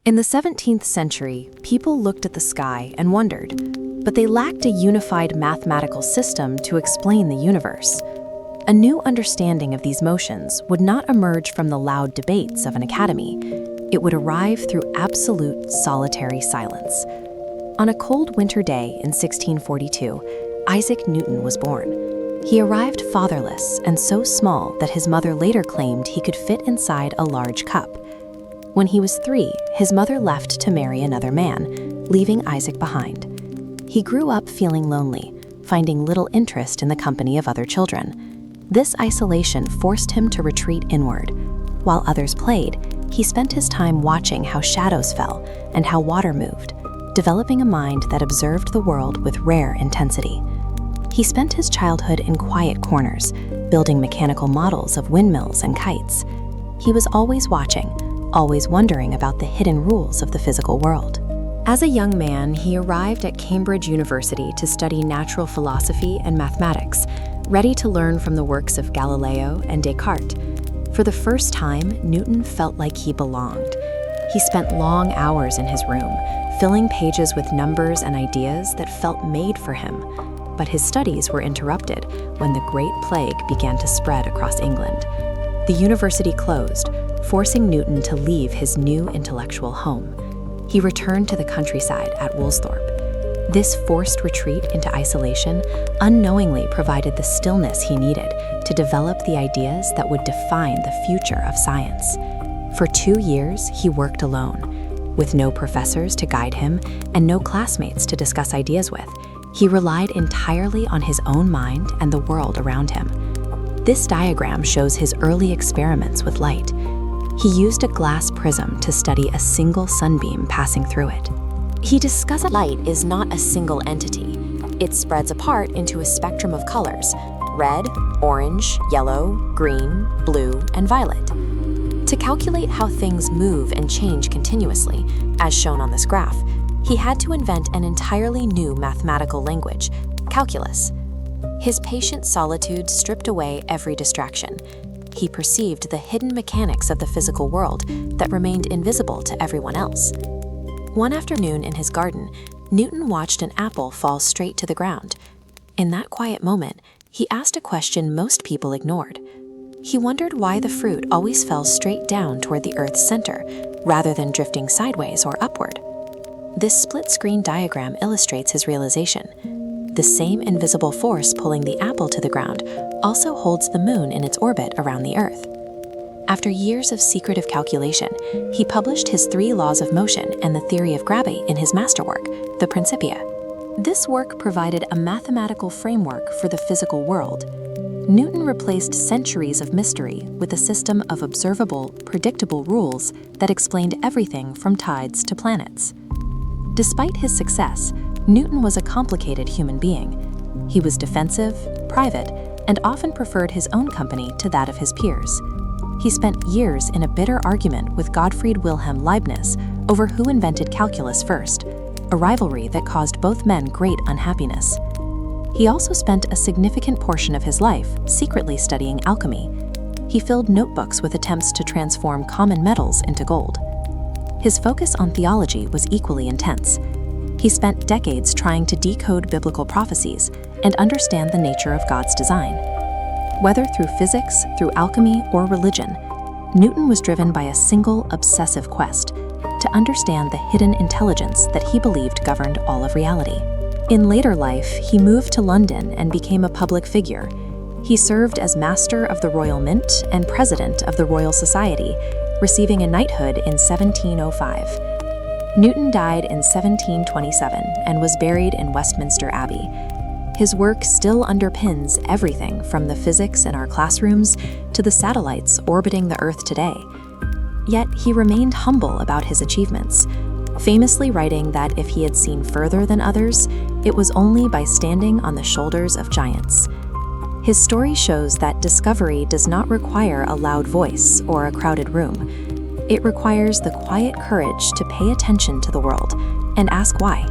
In the 17th century, people looked at the sky and wondered, but they lacked a unified mathematical system to explain the universe. A new understanding of these motions would not emerge from the loud debates of an academy. It would arrive through absolute solitary silence. On a cold winter day in 1642, Isaac Newton was born. He arrived fatherless and so small that his mother later claimed he could fit inside a large cup. When he was 3, his mother left to marry another man, leaving Isaac behind. He grew up feeling lonely, finding little interest in the company of other children. This isolation forced him to retreat inward. While others played, he spent his time watching how shadows fell and how water moved, developing a mind that observed the world with rare intensity. He spent his childhood in quiet corners, building mechanical models of windmills and kites. He was always watching, always wondering about the hidden rules of the physical world. As a young man, he arrived at Cambridge University to study natural philosophy and mathematics, ready to learn from the works of Galileo and Descartes. For the first time, Newton felt like he belonged. He spent long hours in his room, filling pages with numbers and ideas that felt made for him. But his studies were interrupted when the Great Plague began to spread across England. The university closed, forcing Newton to leave his new intellectual home. He returned to the countryside at Woolsthorpe. This forced retreat into isolation unknowingly provided the stillness he needed to develop the ideas that would define the future of science. For 2 years, he worked alone. With no professors to guide him and no classmates to discuss ideas with, he relied entirely on his own mind and the world around him. This diagram shows his early experiments with light. He used a glass prism to study a single sunbeam passing through it. He discussed light is not a single entity. It spreads apart into a spectrum of colors: red, orange, yellow, green, blue, and violet. To calculate how things move and change continuously, as shown on this graph, he had to invent an entirely new mathematical language, calculus. His patient solitude stripped away every distraction. He perceived the hidden mechanics of the physical world that remained invisible to everyone else. One afternoon in his garden, Newton watched an apple fall straight to the ground. In that quiet moment, he asked a question most people ignored. He wondered why the fruit always fell straight down toward the Earth's center, rather than drifting sideways or upward. This split-screen diagram illustrates his realization. The same invisible force pulling the apple to the ground also holds the moon in its orbit around the Earth. After years of secretive calculation, he published his 3 laws of motion and the theory of gravity in his masterwork, the Principia. This work provided a mathematical framework for the physical world. Newton replaced centuries of mystery with a system of observable, predictable rules that explained everything from tides to planets. Despite his success, Newton was a complicated human being. He was defensive, private, and often preferred his own company to that of his peers. He spent years in a bitter argument with Gottfried Wilhelm Leibniz over who invented calculus first, a rivalry that caused both men great unhappiness. He also spent a significant portion of his life secretly studying alchemy. He filled notebooks with attempts to transform common metals into gold. His focus on theology was equally intense. He spent decades trying to decode biblical prophecies and understand the nature of God's design. Whether through physics, through alchemy, or religion, Newton was driven by a single obsessive quest to understand the hidden intelligence that he believed governed all of reality. In later life, he moved to London and became a public figure. He served as Master of the Royal Mint and President of the Royal Society, receiving a knighthood in 1705. Newton died in 1727 and was buried in Westminster Abbey. His work still underpins everything from the physics in our classrooms to the satellites orbiting the Earth today. Yet he remained humble about his achievements, famously writing that if he had seen further than others, it was only by standing on the shoulders of giants. His story shows that discovery does not require a loud voice or a crowded room. It requires the quiet courage to pay attention to the world and ask why.